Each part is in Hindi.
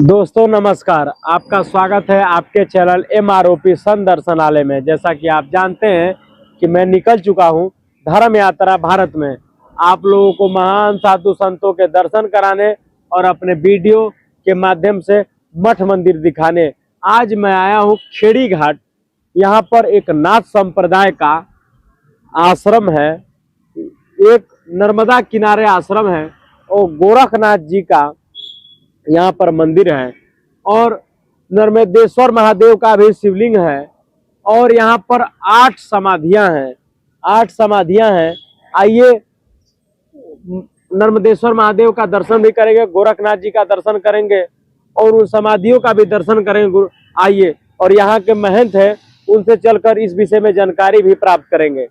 दोस्तों नमस्कार, आपका स्वागत है आपके चैनल MROP संत दर्शनालय में। जैसा कि आप जानते हैं कि मैं निकल चुका हूं धर्म यात्रा भारत में, आप लोगों को महान साधु संतों के दर्शन कराने और अपने वीडियो के माध्यम से मठ मंदिर दिखाने। आज मैं आया हूं खेड़ी घाट। यहां पर एक नाथ संप्रदाय का आश्रम है, एक नर्मदा किनारे आश्रम है और गोरखनाथ जी का यहाँ पर मंदिर है और नर्मदेश्वर महादेव का भी शिवलिंग है और यहाँ पर 8 समाधियां हैं। 8 समाधियां हैं। आइए नर्मदेश्वर महादेव का दर्शन भी करेंगे, गोरखनाथ जी का दर्शन करेंगे और उन समाधियों का भी दर्शन करेंगे। आइए, और यहाँ के महंत है उनसे चलकर इस विषय में जानकारी भी प्राप्त करेंगे।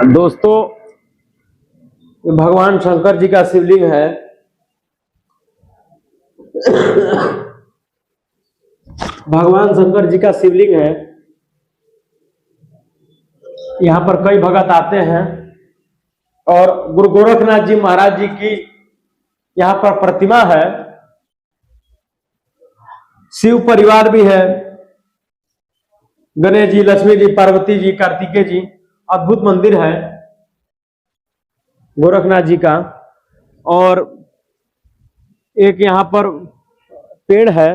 दोस्तों, भगवान शंकर जी का शिवलिंग है। भगवान शंकर जी का शिवलिंग है। यहाँ पर कई भगत आते हैं और गुरु गोरखनाथ जी महाराज जी की यहाँ पर प्रतिमा है। शिव परिवार भी है, गणेश जी, लक्ष्मी जी, पार्वती जी, कार्तिकेय जी। अद्भुत मंदिर है गोरखनाथ जी का। और एक यहाँ पर पेड़ है।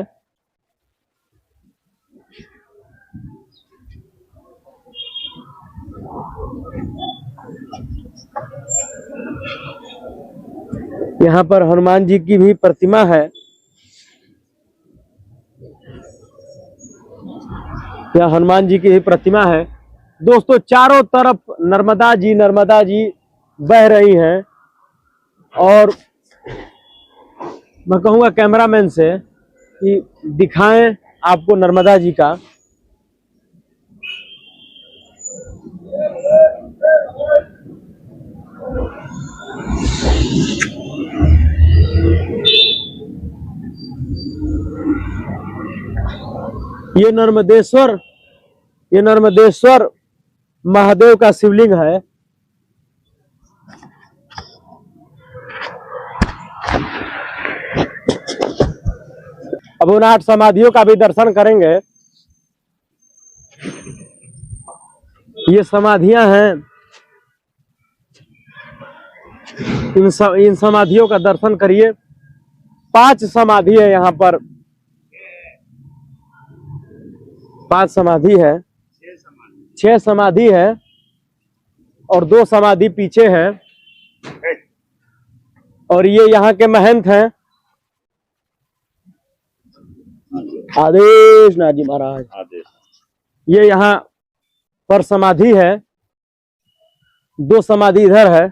यहाँ पर हनुमान जी की भी प्रतिमा है। यहाँ हनुमान जी की भी प्रतिमा है। दोस्तों, चारों तरफ नर्मदा जी बह रही हैं और मैं कहूँगा कैमरामैन से कि दिखाएं आपको नर्मदा जी का। ये नर्मदेश्वर महादेव का शिवलिंग है। अब उन 8 समाधियों का भी दर्शन करेंगे। ये समाधियां हैं। इन समाधियों का दर्शन करिए। 5 समाधि है यहाँ पर। 5 समाधि है, 6 समाधि है और 2 समाधि पीछे है। और ये यहाँ के महंत हैं आदेश नाथ जी महाराज। ये यहाँ पर समाधि है। 2 समाधि इधर है,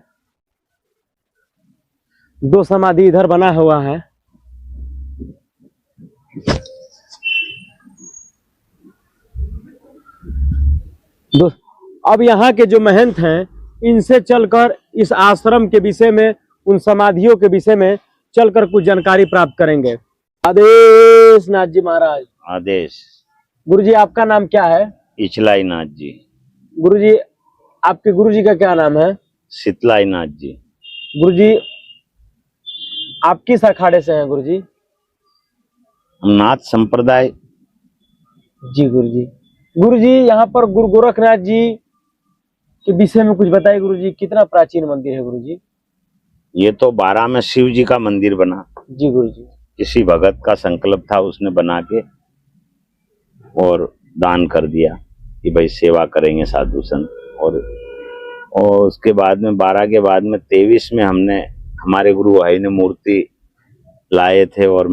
2 समाधि इधर बना हुआ है। अब यहाँ के जो महंत हैं इनसे चलकर इस आश्रम के विषय में, उन समाधियों के विषय में चलकर कुछ जानकारी प्राप्त करेंगे। आदेश नाथ जी महाराज। आदेश। गुरुजी, आपका नाम क्या है? इचलाई नाथ जी। गुरुजी, आपके गुरुजी का क्या नाम है? शीतलाई नाथ जी। गुरुजी, आप किस अखाड़े से हैं गुरुजी? नाथ संप्रदाय। जी गुरुजी। गुरुजी, यहाँ पर गुरु गोरखनाथ जी के विषय में कुछ बताइए गुरुजी। कितना प्राचीन मंदिर है गुरुजी? ये तो 12 में शिव जी का मंदिर बना। जी गुरुजी। किसी भगत का संकल्प था, उसने बना के और दान कर दिया कि भाई सेवा करेंगे साधु संत। और उसके बाद में 12 के बाद में 23 में हमने, हमारे गुरु भाई ने मूर्ति लाए थे और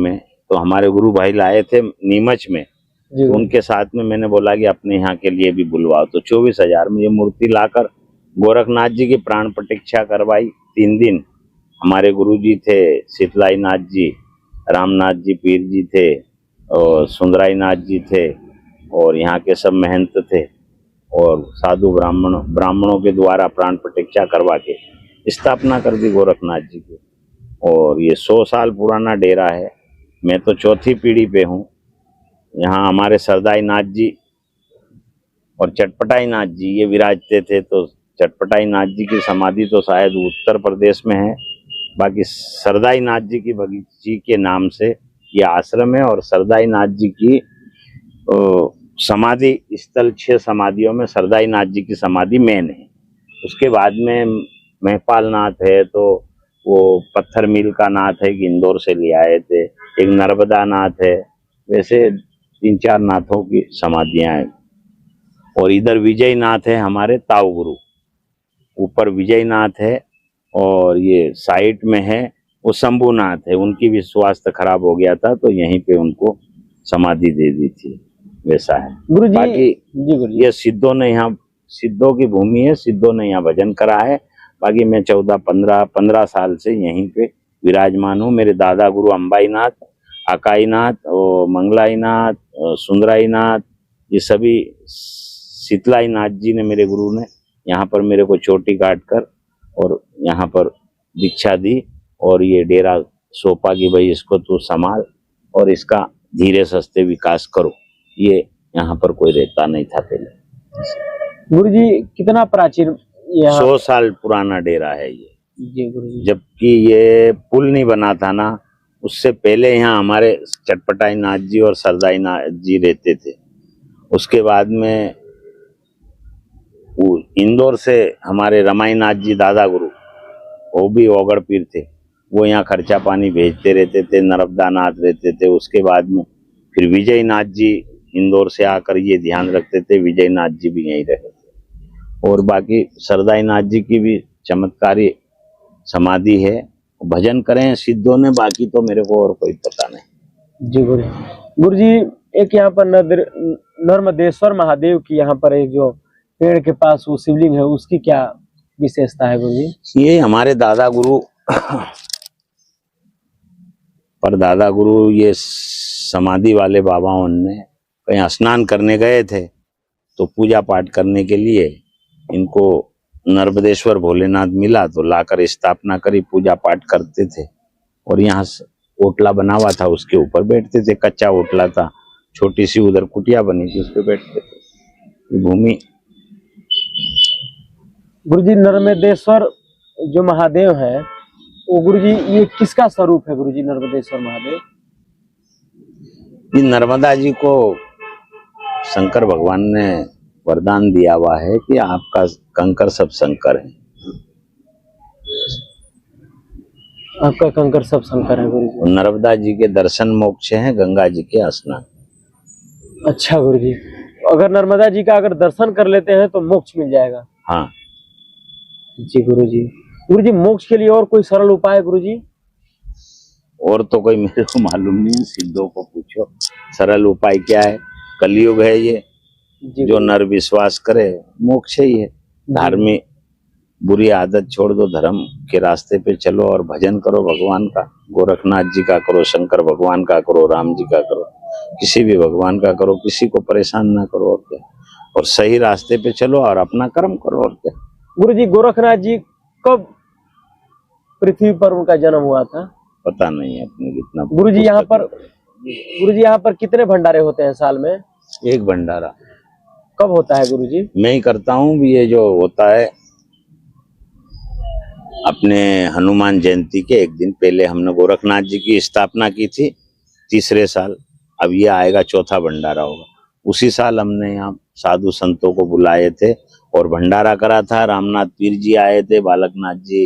तो हमारे गुरु भाई लाए थे नीमच में। तो उनके साथ में मैंने बोला कि अपने यहाँ के लिए भी बुलवाओ। तो 24,000 में ये मूर्ति लाकर गोरखनाथ जी की प्राण प्रतिष्ठा करवाई। 3 दिन हमारे गुरु जी थे, शीतलाई नाथ जी, रामनाथ जी पीर जी थे और सुंदराई नाथ जी थे और यहाँ के सब महंत थे और साधु ब्राह्मणों के द्वारा प्राण प्रतिष्ठा करवा के स्थापना कर दी गोरखनाथ जी की। और ये 100 साल पुराना डेरा है। मैं तो चौथी पीढ़ी पे हूँ। यहाँ हमारे सरदाई नाथ जी और चटपटाई नाथ जी ये विराजते थे। तो चटपटाई नाथ जी की समाधि तो शायद उत्तर प्रदेश में है, बाकी सरदाई नाथ जी की भगत जी के नाम से ये आश्रम है। और सरदाई नाथ जी की समाधि स्थल 6 समाधियों में सरदाई नाथ जी की समाधि मेन है। उसके बाद में महपाल नाथ है, तो वो पत्थर मिल का नाथ है कि इंदौर से ले आए थे। एक नर्मदा नाथ है। वैसे 3-4 नाथों की समाधियां हैं। और इधर विजय नाथ है हमारे ताऊ गुरु, ऊपर विजय नाथ है। और ये साइड में है वो शंभुनाथ है। उनकी भी स्वास्थ्य खराब हो गया था तो यहीं पे उनको समाधि दे दी थी। वैसा है गुरु जी। बाकी जी गुरु जी। ये सिद्धों ने यहाँ, सिद्धों की भूमि है, सिद्धों ने यहाँ भजन करा है। बाकी मैं 14-15 साल से यहीं पे विराजमान हूँ। मेरे दादा गुरु अंबाई नाथ, अकाई नाथ और मंगलाई नाथ, सुंदराई नाथ, ये सभी शीतलाई नाथ जी ने, मेरे गुरु ने यहाँ पर मेरे को चोटी काट कर और यहाँ पर दीक्षा दी। और ये डेरा सौंपा कि भाई इसको तू संभाल और इसका धीरे सस्ते विकास करो। ये यहाँ पर कोई रहता नहीं था पहले। गुरु जी कितना प्राचीन 100 साल पुराना डेरा है ये। जी गुरु जी। जबकि ये पुल नहीं बना था ना, उससे पहले यहाँ हमारे चटपटाई नाथ जी और सरदाई नाथ जी रहते थे। उसके बाद में इंदौर से हमारे रमाई नाथ जी दादा गुरु, वो भी ओगड़ पीर थे, वो यहाँ खर्चा पानी भेजते रहते थे। नर्मदा नाथ रहते थे। उसके बाद में फिर विजय नाथ जी इंदौर से आकर ये ध्यान रखते थे। विजय नाथ जी भी यहीं रहे थे। और बाकी सरदाई नाथ जी की भी चमत्कारी समाधि है। भजन करें सिद्धों ने, बाकी तो मेरे को और कोई पता नहीं। जी गुरु जी। एक यहाँ पर नर्मदेश्वर महादेव की यहाँ पर एक जो पेड़ के पास वो शिवलिंग है, उसकी क्या विशेषता है गुरु जी? ये हमारे दादा गुरु पर दादा गुरु ये समाधि वाले बाबाओं ने कहीं स्नान करने गए थे तो पूजा पाठ करने के लिए इनको नर्मदेश्वर भोलेनाथ मिला तो लाकर स्थापना करी, पूजा पाठ करते थे। और यहाँ ओटला बना हुआ था, उसके ऊपर बैठते थे। कच्चा ओटला था, छोटी सी उधर कुटिया बनी थी, उस पर बैठते थे। भूमि गुरु जी नर्मदेश्वर जो महादेव है वो गुरु जी ये किसका स्वरूप है गुरु जी नर्मदेश्वर महादेव? ये नर्मदा जी को शंकर भगवान ने वरदान दिया हुआ है कि आपका कंकर सब शंकर है। आपका कंकर सब शंकर है गुरु जी। नर्मदा जी के दर्शन मोक्ष हैं, गंगा जी के स्नान। अच्छा गुरु जी, अगर नर्मदा जी का अगर दर्शन कर लेते हैं तो मोक्ष मिल जाएगा? हाँ जी गुरु जी। गुरु जी मोक्ष के लिए और कोई सरल उपाय गुरु जी? और तो कोई मेरे को मालूम नहीं, सिद्धों को पूछो सरल उपाय क्या है। कलयुग है ये, जो नर विश्वास करे मोक्ष ही है। धार्मिक बुरी आदत छोड़ दो, धर्म के रास्ते पे चलो और भजन करो भगवान का। गोरखनाथ जी का करो, शंकर भगवान का करो, राम जी का करो, किसी भी भगवान का करो। किसी को परेशान ना करो और क्या, और सही रास्ते पे चलो और अपना कर्म करो और क्या। गुरु जी गोरखनाथ जी कब पृथ्वी पर उनका जन्म हुआ था? पता नहीं है अपने कितना। गुरु जी यहाँ पर कितने भंडारे होते हैं साल में? एक भंडारा। कब होता है गुरु जी? मैं ही करता हूँ। ये जो होता है अपने हनुमान जयंती के एक दिन पहले हमने गोरखनाथ जी की स्थापना की थी, 3रे साल। अब ये आएगा 4था भंडारा होगा। उसी साल हमने यहाँ साधु संतों को बुलाए थे और भंडारा करा था। रामनाथ पीर जी आए थे, बालकनाथ जी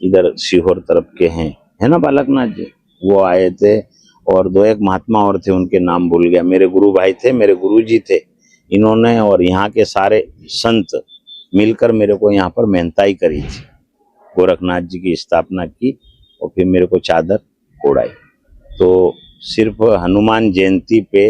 इधर सीहोर तरफ के हैं, है ना बालकनाथ जी, वो आए थे। और 2-1 महात्मा और थे, उनके नाम भूल गया। मेरे गुरु भाई थे, मेरे गुरु जी थे। इन्होंने और यहाँ के सारे संत मिलकर मेरे को यहाँ पर मेहनताई करी थी। गोरखनाथ जी की स्थापना की और फिर मेरे को चादर ओढ़ाई। तो सिर्फ हनुमान जयंती पे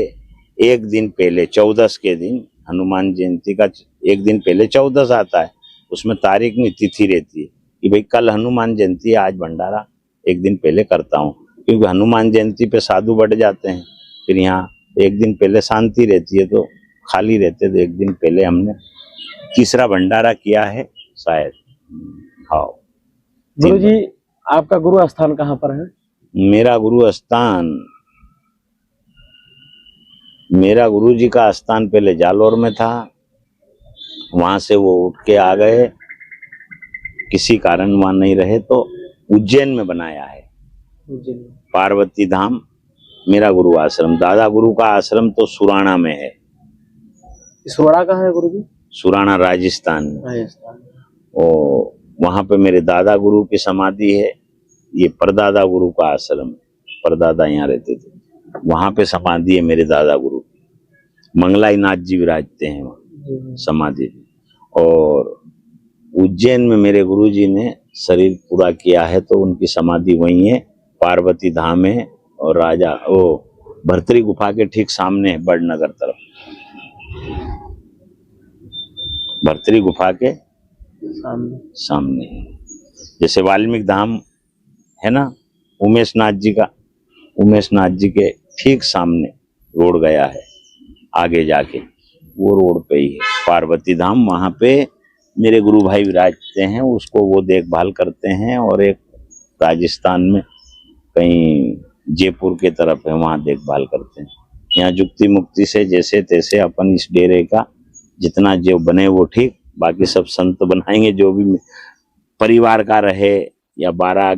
एक दिन पहले 14 के दिन, हनुमान जयंती का एक दिन पहले 14 आता है, उसमें तारीख नहीं तिथि रहती है कि भाई कल हनुमान जयंती है, आज भंडारा एक दिन पहले करता हूँ। क्योंकि हनुमान जयंती पे साधु बढ़ जाते हैं, फिर यहाँ एक दिन पहले शांति रहती है तो खाली रहते थे। एक दिन पहले हमने तीसरा भंडारा किया है शायद। हाँ। गुरु जी, आपका गुरु स्थान कहाँ पर है? मेरा गुरु जी का स्थान पहले जालौर में था, वहां से वो उठ के आ गए, किसी कारण वहां नहीं रहे तो उज्जैन में बनाया है पार्वती धाम मेरा गुरु आश्रम। दादा गुरु का आश्रम तो सुराणा में है। सुराणा कहाँ है गुरु जी? सुराणा राजस्थान में। राजस्थान। और वहां पे मेरे दादा गुरु की समाधि है। ये परदादा गुरु का आश्रम है, परदादा यहाँ रहते थे, वहां पे समाधि है मेरे दादा गुरु की। मंगलाई नाथ जी विराजते हैं वहाँ समाधि। और उज्जैन में मेरे गुरु जी ने शरीर पूरा किया है तो उनकी समाधि वहीं है, पार्वती धाम है। और राजा वो भर्तरी गुफा के ठीक सामने है, बड़नगर तरफ, भर्तरी गुफा के सामने है। जैसे वाल्मीकि धाम है ना उमेश नाथ जी का, उमेश नाथ जी के ठीक सामने रोड गया है, आगे जाके वो रोड पे ही है पार्वती धाम। वहां पे मेरे गुरु भाई विराजते हैं, उसको वो देखभाल करते हैं। और एक राजस्थान में कहीं जयपुर के तरफ है, वहां देखभाल करते हैं। यहाँ जुक्ति मुक्ति से जैसे तैसे अपन इस डेरे का जितना जो बने वो ठीक, बाकी सब संत बनाएंगे जो भी परिवार का रहे या 12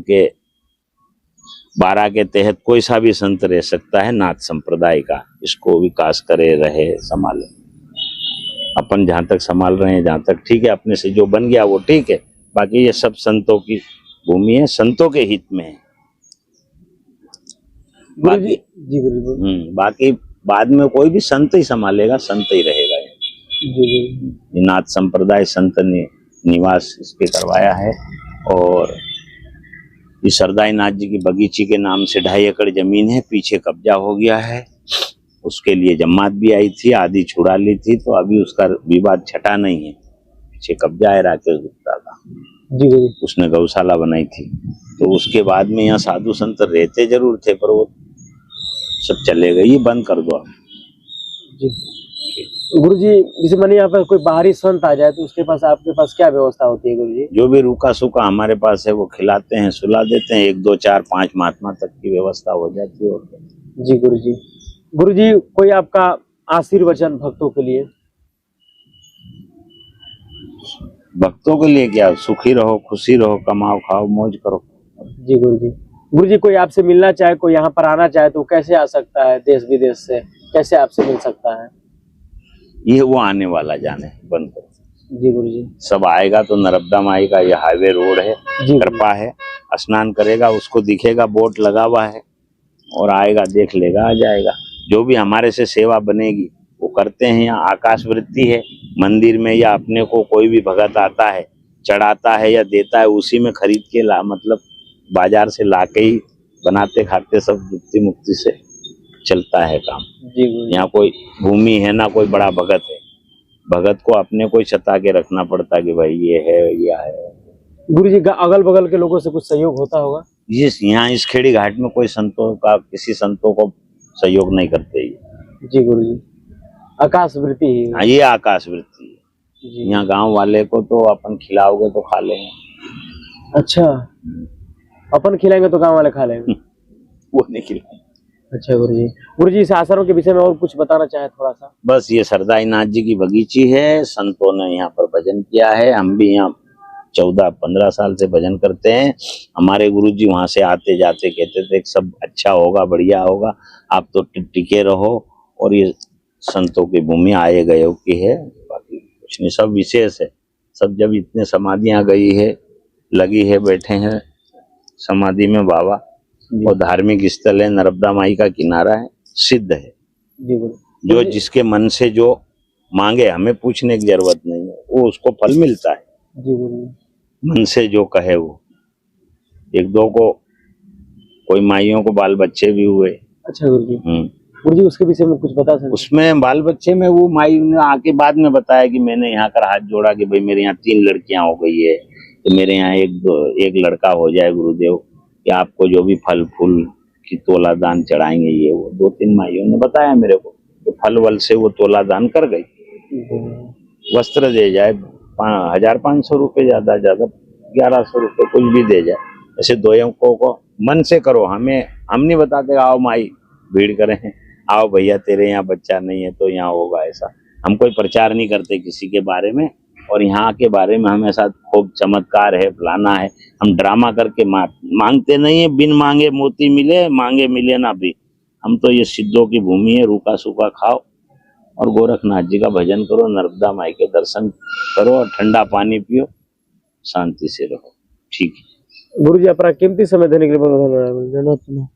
के तहत कोई सा भी संत रह सकता है नाथ संप्रदाय का, इसको विकास करे, रहे, संभाले। अपन जहां तक संभाल रहे हैं जहां तक ठीक है, अपने से जो बन गया वो ठीक है, बाकी ये सब संतों की भूमि है, संतों के हित में है। बाकी बाकी बाद में कोई भी संत ही संभालेगा, संत ही रहेगा। नाथ संप्रदाय संत ने निवास इसके करवाया है। और ये सरदाई नाथ जी की बगीची के नाम से 2.5 एकड़ जमीन है, पीछे कब्जा हो गया है। उसके लिए जमात भी आई थी, आधी छुड़ा ली थी, तो अभी उसका विवाद छटा नहीं है। पीछे कब्जा है राकेश गुप्ता का, उसने गौशाला बनाई थी। तो उसके बाद में यहाँ साधु संत रहते जरूर थे, पर वो सब चले गए, ये बंद कर दो आप। गुरु जी, जैसे मानिए यहाँ पर कोई बाहरी संत आ जाए तो उसके पास आपके पास क्या व्यवस्था होती है गुरु जी? जो भी रूखा सूखा हमारे पास है वो खिलाते हैं, सुला देते हैं। 1 2 4 5 महात्मा तक की व्यवस्था हो जाती है। जी गुरु जी। गुरु जी, कोई आपका आशीर्वचन भक्तों के लिए? भक्तों के लिए क्या, सुखी रहो, खुशी रहो, कमाओ खाओ मौज करो। जी गुरु जी। गुरु जी, कोई आपसे मिलना चाहे, कोई यहाँ पर आना चाहे तो कैसे आ सकता है? देश विदेश से कैसे आपसे मिल सकता है? ये वो आने वाला जाने बंद करो। जी गुरु जी। सब आएगा तो नर्मदा माई का ये हाईवे रोड है, कृपा है, स्नान करेगा उसको दिखेगा बोर्ड लगा हुआ है, और आएगा देख लेगा, आ जाएगा। जो भी हमारे से सेवा बनेगी वो करते हैं। यहाँ आकाश वृत्ति है मंदिर में, या अपने को कोई भी भगत आता है चढ़ाता है या देता है, उसी में खरीद के ला, मतलब बाजार से लाके ही बनाते खाते सब जुक्ति मुक्ति से चलता है काम। यहाँ कोई भूमि है ना कोई बड़ा भगत है, भगत को अपने को छता के रखना पड़ता कि भाई ये है या है। गुरु जी, अगल बगल के लोगों से कुछ सहयोग होता होगा? यहाँ इस खेड़ी घाट में कोई संतों का किसी संतों को सहयोग नहीं करते। जी गुरु जी, आकाश वृत्ति ही। हाँ, ये आकाश वृत्ति है। यहाँ गांव वाले को तो अपन खिलाओगे तो खा लेंगे। अच्छा, अपन खिलाएंगे तो गांव वाले खा लेंगे? वो नहीं खिलाएंगे। अच्छा गुरु जी। गुरु जी, इस आश्रम के विषय में और कुछ बताना चाहे थोड़ा सा? बस ये सरदाई नाथ जी की बगीची है, संतों ने यहाँ पर भजन किया है। हम भी यहाँ 14-15 साल से भजन करते हैं। हमारे गुरु जी वहां से आते जाते कहते थे सब अच्छा होगा, बढ़िया होगा, आप तो टिके रहो। और ये संतों की भूमि आए गए की है, बाकी कुछ नहीं, सब विशेष है। सब जब इतने समाधियां गई है, लगी है, बैठे हैं समाधि में बाबा, और धार्मिक स्थल है, नर्मदा माई का किनारा है, सिद्ध है। जो जिसके मन से जो मांगे, हमें पूछने की जरूरत नहीं है, वो उसको फल मिलता है। मन से जो कहे वो। 1-2 को कोई माइयों को बाल बच्चे भी हुए। अच्छा गुरु जी। गुरु जी, उसके विषय में कुछ बता सकते? उसमें बाल बच्चे में वो माई ने आके बाद में बताया कि मैंने यहाँ कर हाथ जोड़ा कि भाई मेरे यहाँ 3 लड़कियां हो गई है, तो मेरे यहाँ एक लड़का हो जाए गुरुदेव, कि आपको जो भी फल फूल की तोला दान चढ़ाएंगे। ये वो 2-3 माइयों ने बताया मेरे को, तो फल वल से वो तोला दान कर गई। वस्त्र दे जाए 1500 रुपये, ज्यादा 1100 रुपये, कुछ भी दे जाए, ऐसे दोयों को मन से करो। हम नहीं बताते आओ माई भीड़ करें, आओ भैया तेरे यहाँ बच्चा नहीं है तो यहाँ होगा, ऐसा हम कोई प्रचार नहीं करते किसी के बारे में। और यहाँ के बारे में हमें साथ खूब चमत्कार है, फलाना है, हम ड्रामा करके मांगते नहीं है। बिन मांगे मोती मिले, मांगे मिले ना भी। हम तो ये सिद्धों की भूमि है, रूखा सूखा खाओ और गोरखनाथ जी का भजन करो, नर्मदा माई के दर्शन करो और ठंडा पानी पियो, शांति से रहो। ठीक है गुरु जी, अपना कीमती समय देने के लिए बहुत बहुत धन्यवाद।